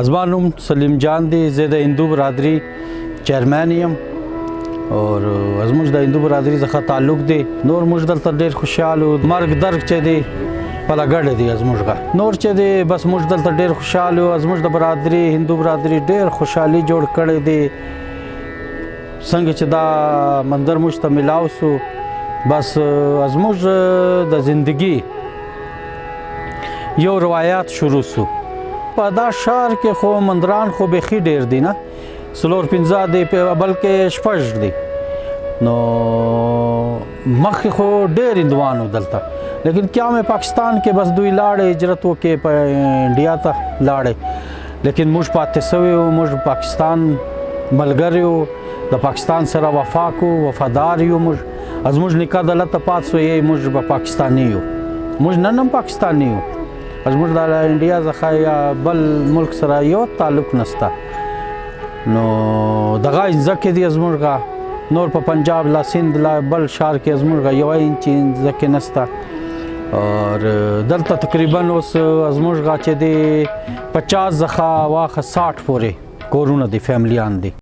زما نوم سلیم جان دی. زه د هندو برادري چیرمین یم اور زموږ د هندو برادري څخه تعلق دی. نور موږ دلته ډېر خوشحال یو. مرګ درګ چې دی په لګړې دی زموږ نور چې دی بس موږ دلته ډېر خوشحال یو. زموږ د برادري هندو برادري ډېر خوشحالي جوړ کړی دی. څنګه چې دا منظر موږ ته میلاو سو بس زموږ د زندگی یو روایات شروع سو. په دا ښار کې خو مندران خو بیخي ډېر دي نه، څلور پنځه دی بلکې شپږ دی. نو مخکې خو ډېر هندوان وو دلته، لیکن قیام پاکستان کې بس دوی لاړې هجرت وکړې په انډیا ته لاړې، لیکن موږ پاتې سوي وو. موږ پاکستان ملګري وو، د پاکستان سره وفا کو، وفادار یو. موږ زموږ نیکه دلته پات سو یې موږ به پاکستاني یو. موږ نن هم پاکستاني یو. زموږ د انډیا څخه یا بل ملک سره یو تعلق نشته. نو دغه ځکه دی زموږ نور په پنجاب لا سند لا بل شهر کې زموږ یو انچ ځکه نشته. اور دلته تقریبا اوس زموږ چې دی 50 څخه واخه 60 پورې کورونه دي، فیملیان دي.